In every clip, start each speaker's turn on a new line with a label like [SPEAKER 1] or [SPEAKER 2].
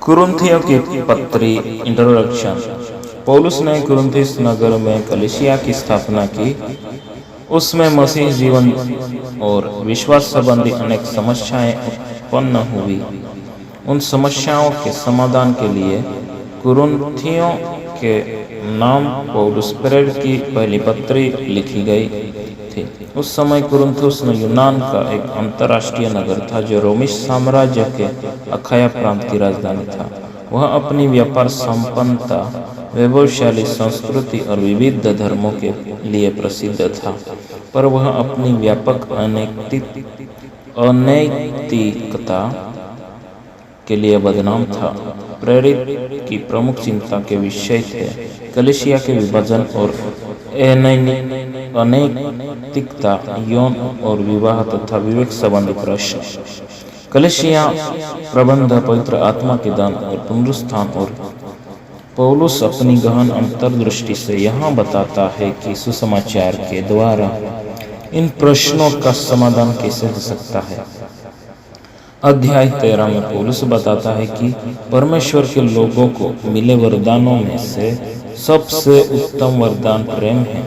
[SPEAKER 1] कुरिन्थियों की पत्री इंट्रोडक्शन। पौलुस ने कुरिन्थिस नगर में कलीसिया की स्थापना की। उसमें मसीह जीवन और विश्वास संबंधी अनेक समस्याएं उत्पन्न हुई। उन समस्याओं के समाधान के लिए कुरिन्थियों के नाम पौलुस प्रेरित की पहली पत्री लिखी गई थी। उस समय कुरिन्थुस यूनान का एक अंतर्राष्ट्रीय नगर था जो रोमी साम्राज्य के अखाया प्रांत की राजधानी था। वह अपनी व्यापार संपन्नता, वैभवशाली संस्कृति और विविध धर्मों के लिए प्रसिद्ध था, पर वह अपनी व्यापक अनैतिकता के लिए बदनाम था। प्रेरित की प्रमुख चिंता के विषय थे कलीसिया के विभाजन और अनैतिकता, यौन और विवाह तथा विवेक संबंधी प्रश्न। कलीसिया प्रबंध, पवित्र आत्मा के दान और पुनरुत्थान। और पौलुस अपनी गहन अंतर्दृष्टि से यहाँ बताता है कि सुसमाचार के द्वारा इन प्रश्नों का समाधान कैसे हो सकता है। अध्याय 13 में पौलुस बताता है कि परमेश्वर के लोगों को मिले वरदानों में से सबसे उत्तम वरदान प्रेम है।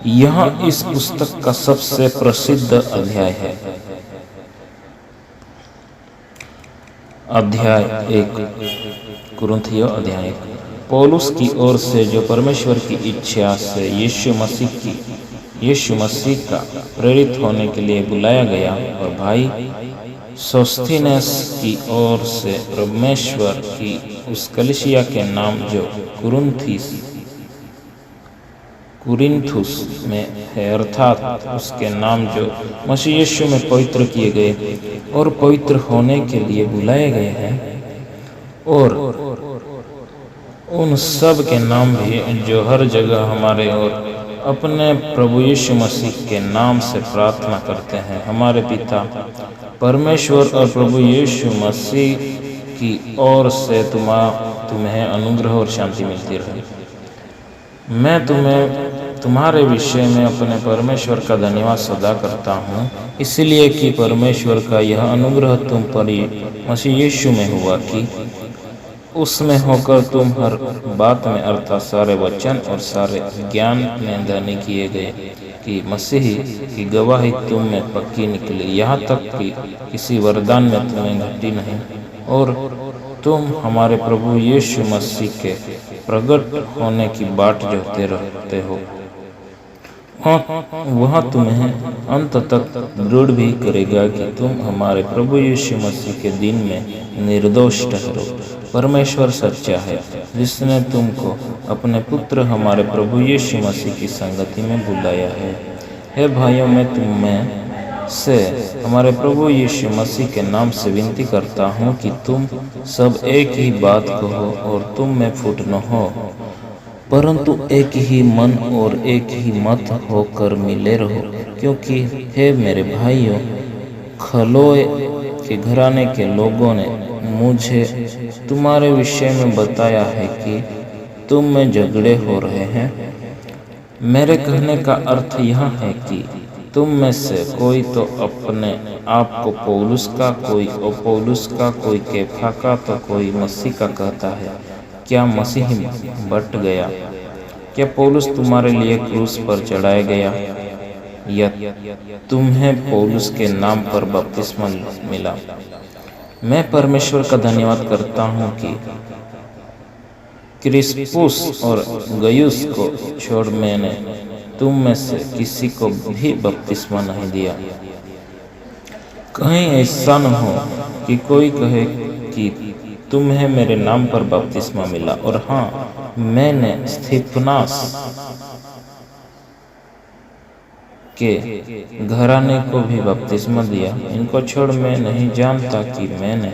[SPEAKER 1] यह इस पुस्तक का सबसे प्रसिद्ध अध्याय है। अध्याय 1 कुरिन्थियों अध्याय 1। पौलुस की ओर से जो परमेश्वर की इच्छा से यीशु मसीह का प्रेरित होने के लिए बुलाया गया, और भाई सोस्थिनेस की ओर से परमेश्वर की उस कलीसिया के नाम जो कुरिन्थुस में है, अर्थात उसके नाम जो मसीह यीशु में पवित्र किए गए और पवित्र होने के लिए बुलाए गए हैं, और उन सब के नाम भी जो हर जगह हमारे और अपने प्रभु यीशु मसीह के नाम से प्रार्थना करते हैं। हमारे पिता परमेश्वर और प्रभु यीशु मसीह की ओर से तुम्हें अनुग्रह और शांति मिलती रहे। मैं तुम्हारे विषय में अपने परमेश्वर का धन्यवाद सदा करता हूँ, इसलिए कि परमेश्वर का यह अनुग्रह तुम पर मसीह यीशु में हुआ कि उसमें होकर तुम हर बात में अर्थात सारे वचन और सारे ज्ञान में धनी किए गए कि मसीह की गवाही तुम में पक्की निकली, यहाँ तक कि किसी वरदान में तुम्हें घटी नहीं, और तुम हमारे प्रभु यीशु मसीह के प्रकट होने की बाट जोहते रहते हो। वह तुम्हें अंत तक दृढ़ भी करेगा कि तुम हमारे प्रभु यीशु मसीह के दिन में निर्दोष ठहरो। परमेश्वर सच्चा है, जिसने तुमको अपने पुत्र हमारे प्रभु यीशु मसीह की संगति में बुलाया है। हे भाइयों, मैं तुम्हें से हमारे प्रभु यीशु मसीह के नाम से विनती करता हूँ कि तुम सब एक ही बात कहो और तुम में फूट न हो, परंतु एक ही मन और एक ही मत होकर मिले रहो। क्योंकि हे मेरे भाइयों, खलोए के घराने के लोगों ने मुझे तुम्हारे विषय में बताया है कि तुम में झगड़े हो रहे हैं। मेरे कहने का अर्थ यह है कि तुम में से कोई तो अपने आप को पौलुस का, कोई अपोल्लोस का, कोई कैफा का, तो कोई मसीह का कहता है। क्या मसीह बट गया? क्या पौलुस तुम्हारे लिए क्रूस पर चढ़ाया गया, या तुम्हें पौलुस के नाम पर बपतिस्मा मिला? मैं परमेश्वर का धन्यवाद करता हूँ कि क्रिस्पुस और गयुस को छोड़ मैंने तुम में से किसी को भी बपतिस्मा नहीं दिया। कहीं ऐसा न हो कि कोई कहे कि तुम्हें मेरे नाम पर बपतिस्मा मिला, और हाँ, मैंने स्तिफनास के घराने को भी बपतिस्मा दिया। इनको छोड़ मैं नहीं जानता कि मैंने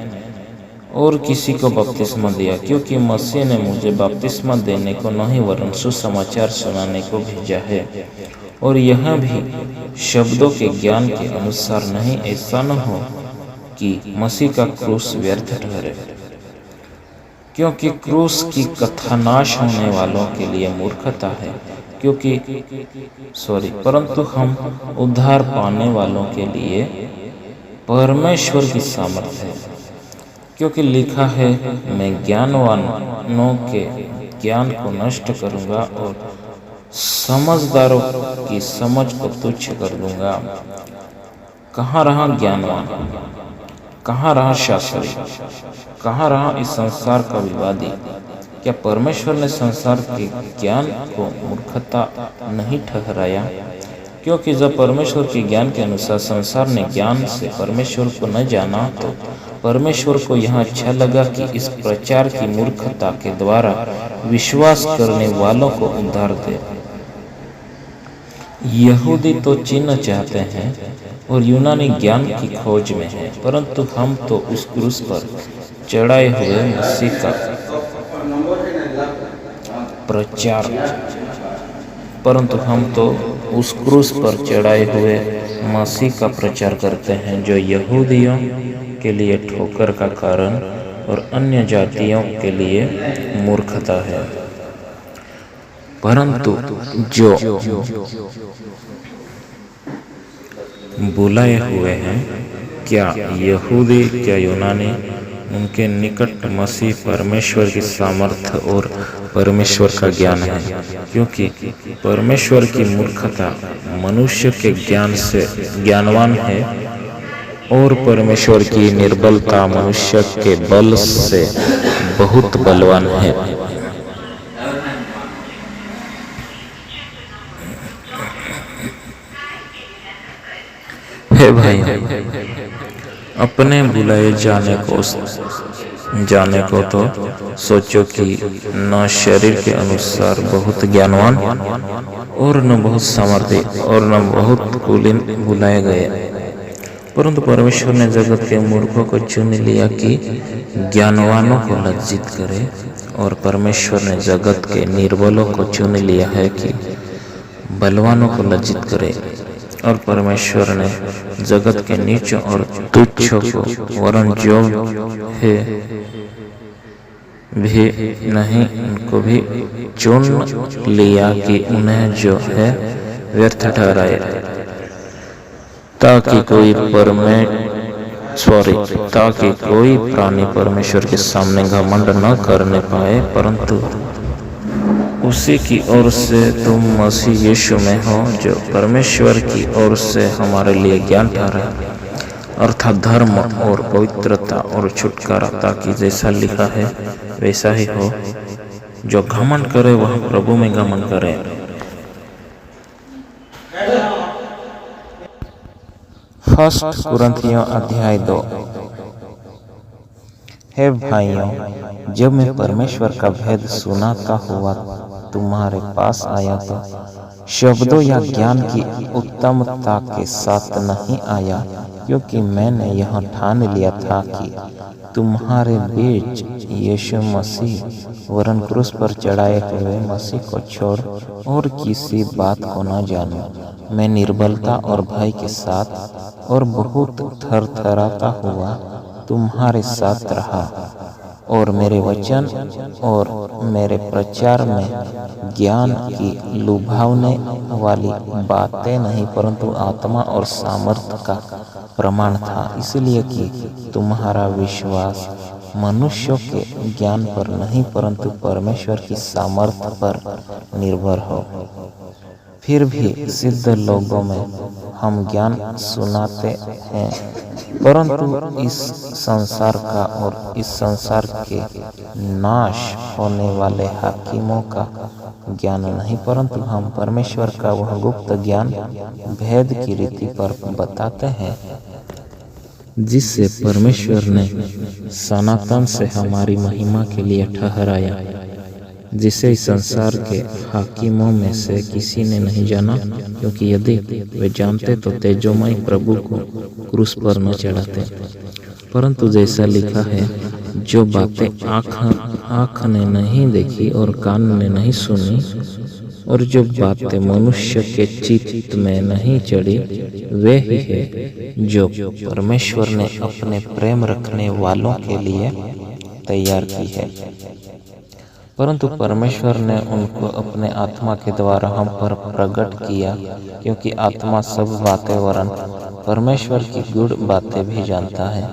[SPEAKER 1] और किसी को बपतिस्मा दिया, क्योंकि मसीह ने मुझे बपतिस्मा देने को नहीं वरन सुसमाचार सुनाने को भेजा है, और यह भी शब्दों के ज्ञान के अनुसार नहीं, ऐसा न हो कि मसीह का क्रूस व्यर्थ ठहरे। क्योंकि क्रूस की कथा नाश होने वालों के लिए मूर्खता है, परंतु हम उद्धार पाने वालों के लिए परमेश्वर की सामर्थ है। क्योंकि लिखा है, मैं ज्ञानवानों के ज्ञान को नष्ट करूंगा और समझदारों की समझ को तुच्छ कर दूंगा। कहाँ रहा ज्ञानवान, कहाँ रहा शास्त्री, कहाँ रहा इस संसार का विवादी? क्या परमेश्वर ने संसार के ज्ञान को मूर्खता नहीं ठहराया? क्योंकि जब परमेश्वर के ज्ञान के अनुसार संसार ने ज्ञान से परमेश्वर को न जाना, तो परमेश्वर को यह अच्छा लगा कि इस प्रचार की मूर्खता के द्वारा विश्वास करने वालों को उद्धार दे। यहूदी तो चिन्ह चाहते हैं और यूनानी ज्ञान की खोज में है, परंतु हम तो उस क्रूस पर चढ़ाए हुए मसीह का प्रचार करते हैं, जो यहूदियों के लिए ठोकर का कारण और अन्य जातियों के लिए मूर्खता है। परंतु जो बुलाए हुए हैं, क्या यहूदी क्या यूनानी, उनके निकट मसीह परमेश्वर की सामर्थ्य और परमेश्वर का ज्ञान है। क्योंकि परमेश्वर की मूर्खता मनुष्य के ज्ञान से ज्ञानवान है और परमेश्वर की निर्बलता मनुष्य के बल से बहुत बलवान है। हे भाई, अपने बुलाए जाने को तो सोचो कि न शरीर के अनुसार बहुत ज्ञानवान और न बहुत सामर्थी और न बहुत कुलीन बुलाए गए, परंतु परमेश्वर ने जगत के मूर्खों को चुन लिया कि ज्ञानवानों को लज्जित करे, और परमेश्वर ने जगत के निर्बलों को चुन लिया है कि बलवानों को लज्जित करे, और परमेश्वर ने जगत के नीचों और तुच्छों को वरन जो है भी नहीं उनको भी चुन लिया कि उन्हें जो है व्यर्थ ठहराए, ताकि कोई प्राणी परमेश्वर के सामने घमंड न करने पाए, परंतु उसी की ओर से तुम मसीह यीशु में हो, जो परमेश्वर की ओर से हमारे लिए ज्ञान ठहरा, अर्थात धर्म और पवित्रता और छुटकारा, ताकि जैसा लिखा है वैसा ही हो। जो घमंड करे वह प्रभु में घमंड करे। फर्स्ट कुरिन्थियों अध्याय 2। हे भाइयों, जब मैं परमेश्वर का भेद सुनाता हुआ तुम्हारे पास आया तो शब्दों या ज्ञान की उत्तमता के साथ नहीं आया, क्योंकि मैंने यह ठान लिया था कि तुम्हारे बीच यीशु मसीह वरन क्रूस पर चढ़ाए हुए मसीह को छोड़ और किसी बात को न जानूं। मैं निर्बलता और भय के साथ और बहुत थरथराता हुआ तुम्हारे साथ रहा, और मेरे वचन और मेरे प्रचार में ज्ञान की लुभावने वाली बातें नहीं, परंतु आत्मा और सामर्थ्य का प्रमाण था, इसलिए कि तुम्हारा विश्वास मनुष्यों के ज्ञान पर नहीं परंतु परमेश्वर की सामर्थ्य पर निर्भर हो। फिर भी सिद्ध लोगों में हम ज्ञान सुनाते हैं, परंतु इस संसार का और इस संसार के नाश होने वाले हाकिमों का ज्ञान नहीं, परंतु हम परमेश्वर का वह गुप्त ज्ञान भेद की रीति पर बताते हैं, जिससे परमेश्वर ने सनातन से हमारी महिमा के लिए ठहराया, जिसे इस संसार के हाकिमों में से किसी ने नहीं जाना, क्योंकि यदि वे जानते तो तेजोमय प्रभु को क्रूस पर न चढ़ाते। परंतु जैसा लिखा है, जो बातें आँख ने नहीं देखी और कान ने नहीं सुनी, और जो बातें मनुष्य के चित्त में नहीं चढ़ी, वे ही है जो परमेश्वर ने अपने प्रेम रखने वालों के लिए तैयार की है। परंतु परमेश्वर ने उनको अपने आत्मा के द्वारा हम पर प्रकट किया, क्योंकि आत्मा सब बातें वरन परमेश्वर की गूढ़ बातें भी जानता है।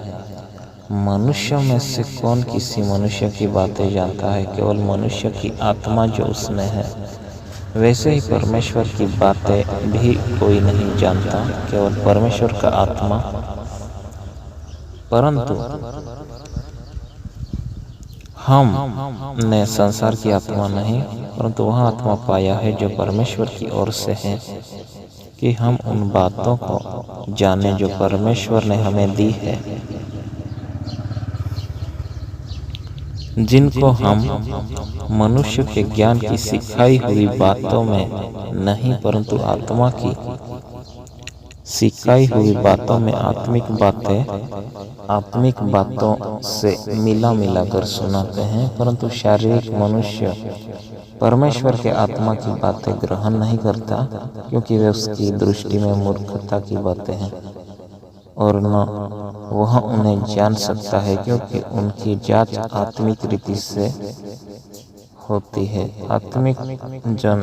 [SPEAKER 1] मनुष्य में से कौन किसी मनुष्य की बातें जानता है? केवल मनुष्य की आत्मा जो उसमें है। वैसे ही परमेश्वर की बातें भी कोई नहीं जानता, केवल परमेश्वर का आत्मा। परंतु हमने संसार की आत्मा नहीं, परंतु वह आत्मा पाया है जो परमेश्वर की ओर से है, कि हम उन बातों को जाने जो परमेश्वर ने हमें दी है, जिनको हम मनुष्य के ज्ञान की सिखाई हुई बातों में नहीं, परंतु आत्मा की सिखाई हुई बातों में आत्मिक बातों से मिला कर सुनाते हैं। परंतु शारीरिक मनुष्य परमेश्वर के आत्मा की बातें ग्रहण नहीं करता, क्योंकि वे उसकी दृष्टि में मूर्खता की बातें हैं, और न वह उन्हें जान सकता है, क्योंकि उनकी जांच आत्मिक रीति से होती है। आत्मिक जन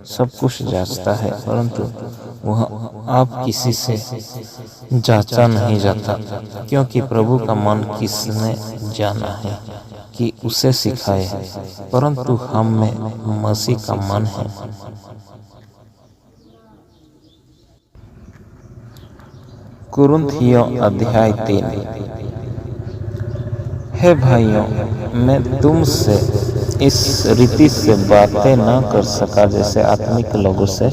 [SPEAKER 1] सब कुछ जांचता है, परंतु वह आप किसी से जांचा नहीं जाता, क्योंकि प्रभु का मन किसने जाना है कि उसे सिखाए, परंतु हम में मसीह का मन है। कुरिन्थियों अध्याय 3। हे भाइयों, मैं तुमसे इस रीति से बातें न कर सका जैसे आत्मिक लोगों से,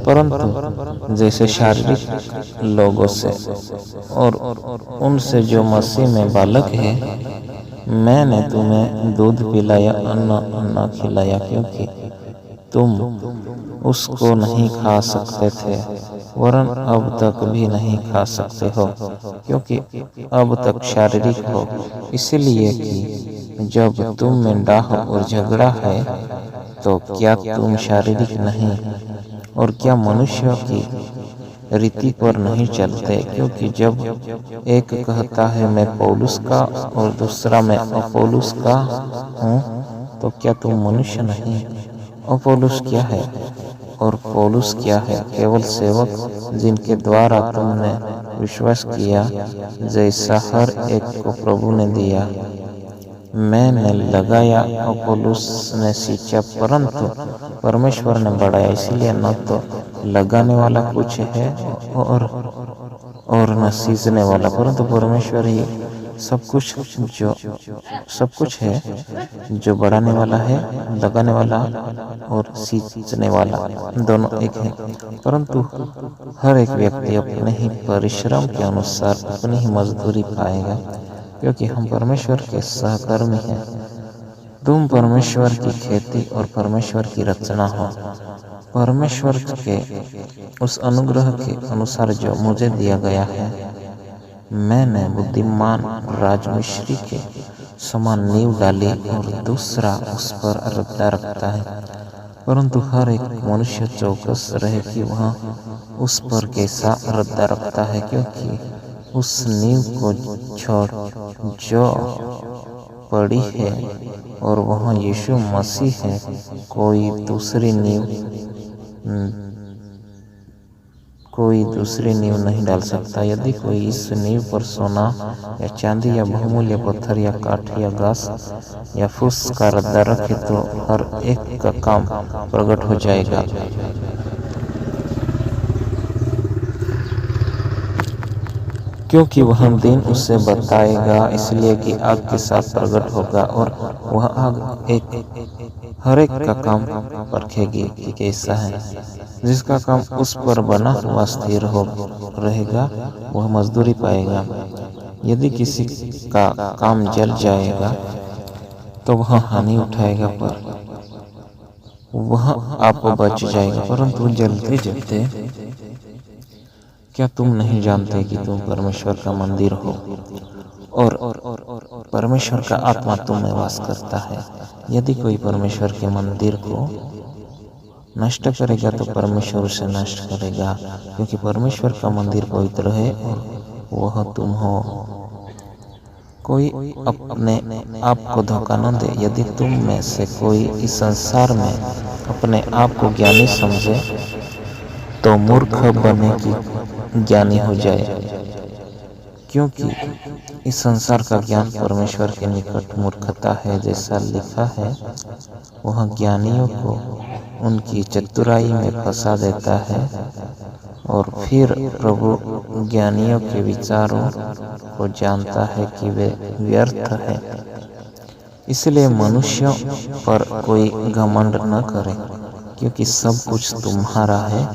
[SPEAKER 1] परंतु जैसे शारीरिक लोगों से, और उनसे जो मसीह में बालक है। मैंने तुम्हें दूध पिलाया, अन्न न खिलाया, क्योंकि तुम उसको नहीं खा सकते थे, वरन अब तक भी नहीं खा सकते हो, क्योंकि अब तक शारीरिक हो। इसलिए कि जब तुम में डाह और झगड़ा है, तो क्या तुम शारीरिक नहीं और क्या मनुष्य की रीति पर नहीं चलते? क्योंकि जब एक कहता है मैं पौलुस का और दूसरा मैं अपोलुस का हूँ, तो क्या तुम मनुष्य नहीं? अपोलुस क्या है और पौलुस क्या है? केवल सेवक जिनके द्वारा तुमने विश्वास किया, जैसा हर एक को प्रभु ने दिया। मैंने लगाया, अपोलुस ने सींचा, परंतु परमेश्वर ने बढ़ाया। इसलिए न तो लगाने वाला कुछ है और न सींचने वाला, परंतु परमेश्वर ही सब कुछ है, जो बढ़ाने वाला है, लगाने वाला और सींचने वाला, दोनों एक है। परंतु हर एक व्यक्ति अपने ही परिश्रम के अनुसार अपनी ही मजदूरी पाएगा, क्योंकि हम परमेश्वर के सहकर्मी हैं। तुम परमेश्वर की खेती और परमेश्वर की रचना हो। परमेश्वर के उस अनुग्रह के अनुसार जो मुझे दिया गया है, मैंने बुद्धिमान राजमिस्त्री के समान नींव डाली और दूसरा उस पर रद्दा रखता है। परंतु हर एक मनुष्य चौकस रहे कि वह उस पर कैसा रद्दा रखता है, क्योंकि उस नींव को छोड़ जो पड़ी है और वह यीशु मसीह है, कोई दूसरी नींव नहीं डाल सकता। यदि कोई इस नींव पर सोना या चांदी या बहुमूल्य पत्थर या काठ या घास या फूस का रद्दा रखे, तो हर एक का काम प्रकट हो जाएगा, क्योंकि वह दिन उसे बताएगा। इसलिए कि आग के साथ प्रकट होगा, और वह आग हर एक का काम परखेगी कि कैसा है। जिसका काम उस पर बना हुआ स्थिर हो रहेगा, वह मजदूरी पाएगा। यदि किसी का काम जल जाएगा, तो वह हानि उठाएगा, पर वह आप बच जाएगा। परंतु जलते जलते क्या तुम नहीं जानते कि तुम परमेश्वर का मंदिर हो और परमेश्वर का आत्मा तुम में वास करता है? यदि कोई परमेश्वर के मंदिर को नष्ट करेगा, तो परमेश्वर उसे नष्ट करेगा, क्योंकि परमेश्वर का मंदिर पवित्र है और वह तुम हो। कोई अपने आप को धोखा न दे। यदि तुम में से कोई इस संसार में अपने आप को ज्ञानी समझे, तो मूर्ख बने कि ज्ञानी हो जाए, क्योंकि इस संसार का ज्ञान परमेश्वर के निकट मूर्खता है। जैसा लिखा है, वह ज्ञानियों को उनकी चतुराई में फंसा देता है और फिर प्रभु ज्ञानियों के विचारों को जानता है कि वे व्यर्थ है। इसलिए मनुष्यों पर कोई घमंड न करे, क्योंकि सब कुछ तुम्हारा है।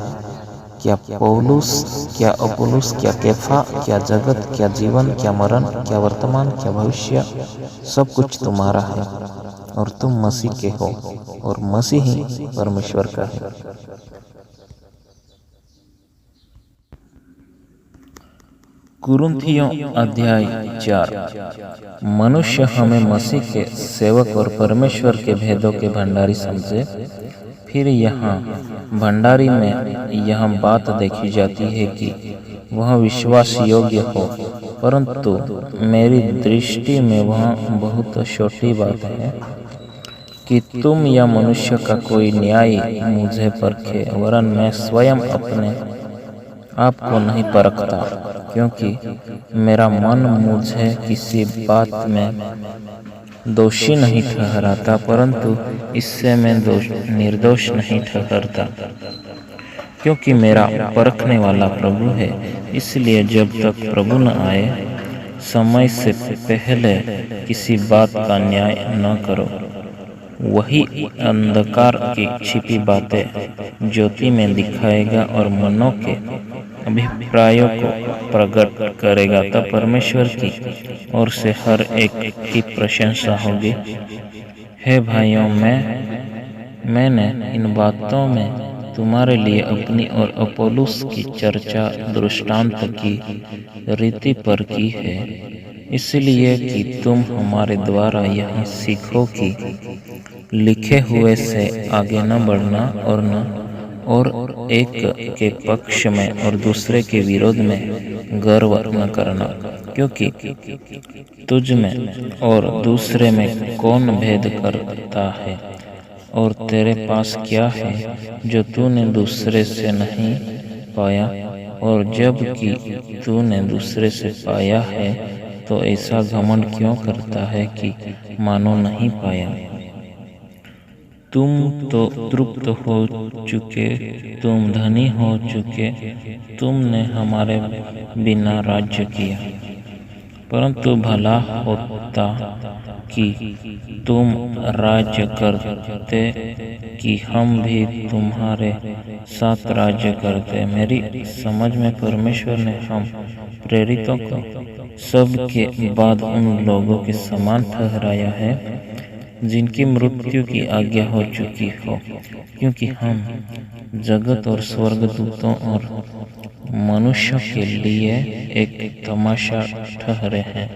[SPEAKER 1] क्या पौलुस, क्या अपुल्लोस, क्या कैफा, क्या जगत, क्या जीवन, क्या मरण, क्या वर्तमान, क्या भविष्य, सब कुछ तुम्हारा है और तुम मसीह के हो और मसीह ही परमेश्वर का है। कुरिन्थियों अध्याय 4। मनुष्य हमें मसीह के सेवक और परमेश्वर के भेदों के भंडारी समझे। फिर यहाँ भंडारी में यह बात देखी जाती है कि वह विश्वास योग्य हो, परंतु मेरी दृष्टि में वह बहुत छोटी बात है कि तुम या मनुष्य का कोई न्याय मुझे परखे, वरन मैं स्वयं अपने आपको नहीं परखता, क्योंकि मेरा मन मुझे किसी बात में दोषी नहीं ठहराता, परंतु इससे मैं निर्दोष नहीं ठहरता, क्योंकि मेरा परखने वाला प्रभु है। इसलिए जब तक प्रभु न आए, समय से पहले किसी बात का न्याय न करो। वही अंधकार की छिपी बातें ज्योति में दिखाएगा और मनों के अभिप्रायों को प्रकट करेगा। तब परमेश्वर की ओर से हर एक की प्रशंसा होगी। हे भाइयों, मैंने इन बातों में तुम्हारे लिए अपनी और अपोल्लोस की चर्चा दृष्टांत की रीति पर की है, इसलिए कि तुम हमारे द्वारा यह सीखो कि लिखे हुए से आगे न बढ़ना और एक के पक्ष में और दूसरे के विरोध में गर्व न करना, क्योंकि तुझ में और दूसरे में कौन भेद करता है, और तेरे पास क्या है जो तूने दूसरे से नहीं पाया, और जब कि तूने दूसरे से पाया है तो ऐसा घमंड क्यों करता है कि मानो नहीं पाया। तुम तो तृप्त हो चुके, तुम धनी हो चुके, तुमने हमारे बिना राज्य किया। परंतु भला होता कि तुम राज्य करते, कि हम भी तुम्हारे साथ राज्य करते। मेरी समझ में परमेश्वर ने हम प्रेरितों को सबके बाद उन लोगों के समान ठहराया है जिनकी मृत्यु की आज्ञा हो चुकी हो, क्योंकि हम जगत और स्वर्गदूतों और मनुष्यों के लिए एक तमाशा ठहरे हैं।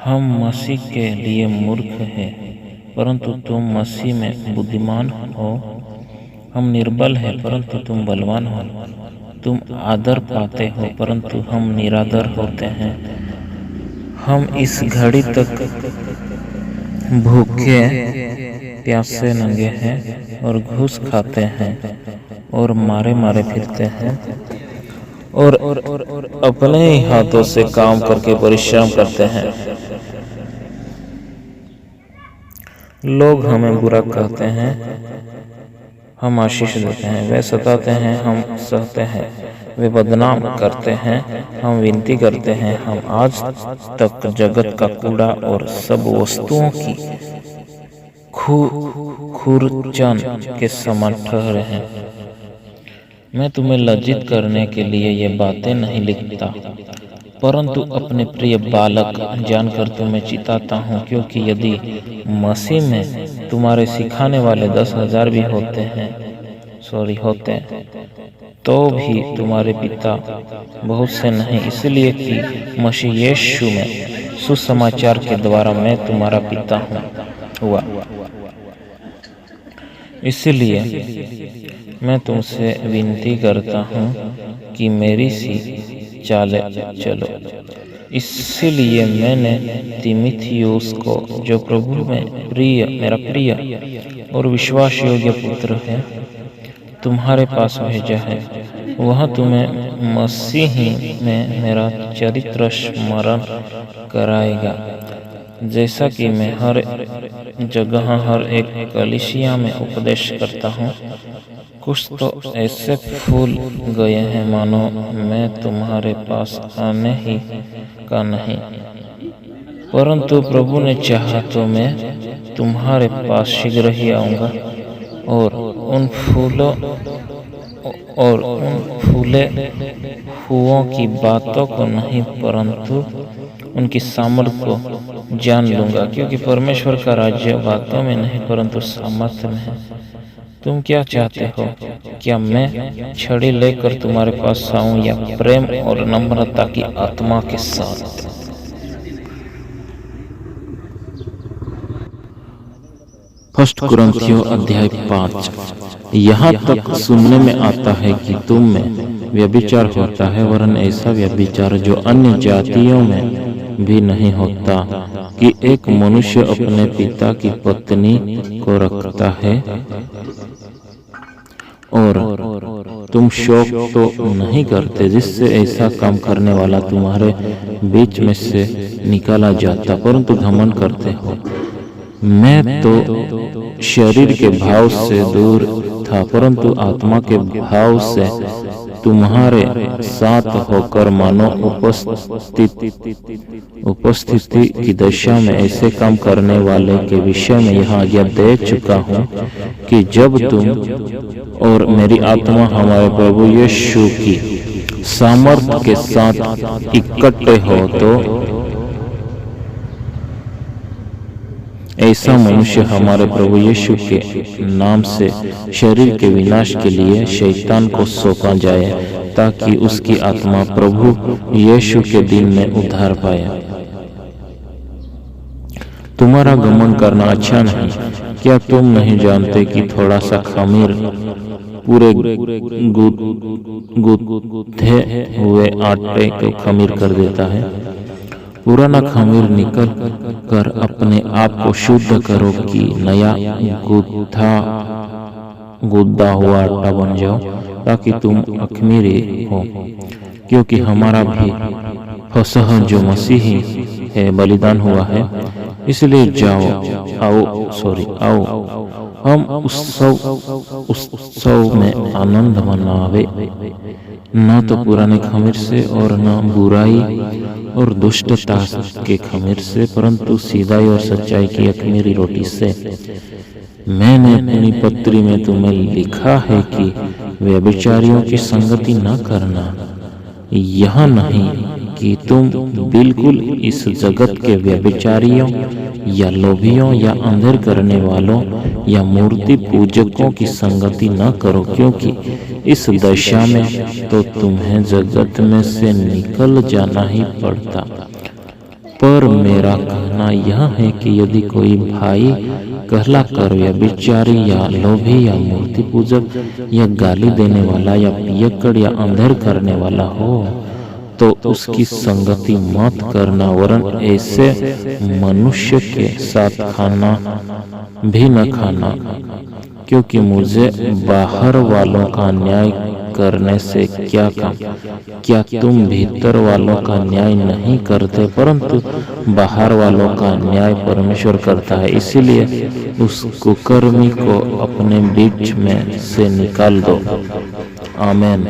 [SPEAKER 1] हम मसीह के लिए मूर्ख हैं, परंतु तुम मसीह में बुद्धिमान हो। हम निर्बल हैं, परंतु तुम बलवान हो। तुम आदर पाते हो, परंतु हम निरादर होते हैं। हम इस घड़ी तक भूखे प्यासे नंगे हैं और घूस खाते हैं और मारे फिरते हैं और अपने ही हाथों से काम करके परिश्रम करते हैं। लोग हमें बुरा कहते हैं, हम आशीष देते हैं। वे सताते हैं, हम सहते हैं। वे बदनाम करते हैं, हम विनती करते हैं। हम आज तक जगत का कूड़ा और सब वस्तुओं की खुरचन के समान ठहरे हैं। मैं तुम्हें लज्जित करने के लिए ये बातें नहीं लिखता, परंतु अपने प्रिय बालक जानकर तुम्हें चिताता हूँ, क्योंकि यदि मसीह में तुम्हारे सिखाने वाले 10,000 भी होते तो भी तुम्हारे पिता बहुत से नहीं, इसलिए कि मसीह यीशु में सुसमाचार के द्वारा मैं तुम्हारा पिता हुआ। इसलिए मैं तुमसे विनती करता हूँ कि मेरी सी चाले चलो। इसलिए मैंने तीमुथियुस को, जो प्रभु में मेरा प्रिय और विश्वास योग्य पुत्र है, तुम्हारे पास भेजा है। वह तुम्हें मसीह में मेरा चरित्र स्मरण कराएगा, जैसा कि मैं हर जगह हर एक कलीसिया में उपदेश करता हूँ। कुछ तो ऐसे फूल गए हैं मानो मैं तुम्हारे पास आने ही का नहीं, परंतु प्रभु ने चाहा तो मैं तुम्हारे पास शीघ्र ही आऊँगा और उन फूले हुओं की बातों को नहीं परंतु उनकी सामर्थ को जान लूंगा, क्योंकि परमेश्वर का राज्य बातों में नहीं परंतु सामर्थ में है। तुम क्या चाहते हो? क्या मैं छड़ी लेकर तुम्हारे पास आऊं या प्रेम और नम्रता की आत्मा के साथ?
[SPEAKER 2] फर्स्ट कुरिन्थियों अध्याय 5। यहाँ तक सुनने में आता है कि तुम में व्यभिचार होता है, वरन ऐसा व्यभिचार जो अन्य जातियों में भी नहीं होता, कि एक मनुष्य अपने पिता की पत्नी को रखता है। और तुम शोक तो नहीं करते जिससे ऐसा काम करने वाला तुम्हारे बीच में से निकाला जाता, परंतु घमंड करते हो। मैं तो शरीर के भाव से दूर था, परंतु आत्मा के भाव से तुम्हारे साथ होकर मानो उपस्थिति की दशा में ऐसे काम करने वाले के विषय में यह आज्ञा दे चुका हूँ कि जब तुम और मेरी आत्मा हमारे प्रभु यीशु की सामर्थ के साथ इकट्ठे हो, तो ऐसा मनुष्य हमारे प्रभु यीशु के नाम से शरीर के विनाश के लिए शैतान को सौंपा जाए, ताकि उसकी आत्मा प्रभु यीशु के दिन में उद्धार पाए। तुम्हारा घमंड करना अच्छा नहीं। क्या तुम नहीं जानते कि थोड़ा सा खमीर पूरे गूंथे हुए आटे को खमीर कर देता है? पुराना खमीर निकल कर अपने आप को शुद्ध करो कि नया गूंदा हुआ आटा बन जाओ, ताकि तुम अखमीरी हो। क्योंकि हमारा भी फसह जो मसीही है बलिदान हुआ है, इसलिए आओ हम उत्सव में आनंद मनावे, न तो पुराने खमीर से और न बुराई और दुष्टता के खमीर से, परंतु सीधाई और सच्चाई की अखमीरी रोटी से। मैंने अपनी पत्री में तुम्हें लिखा है कि व्यभिचारियों की संगति न करना। यह नहीं कि तुम बिल्कुल इस जगत के व्यभिचारियों या लोभियों या अंधेर करने वालों या मूर्ति पूजकों की संगति न करो, क्योंकि इस दशा में तो तुम्हें जगत में से निकल जाना ही पड़ता। पर मेरा कहना यह है कि यदि कोई भाई कहलाकर व्यभिचारी या लोभी या मूर्ति पूजक या गाली देने वाला या पियक्कड़ या अंधेर करने वाला हो, तो उसकी संगति मत करना, वरन ऐसे मनुष्य के साथ खाना भी न खाना। क्योंकि मुझे बाहर वालों का न्याय करने से क्या काम? क्या तुम भीतर वालों का न्याय नहीं करते? परंतु बाहर वालों का न्याय परमेश्वर करता है। इसीलिए उस कुकर्मी को अपने बीच में से निकाल दो। आमीन।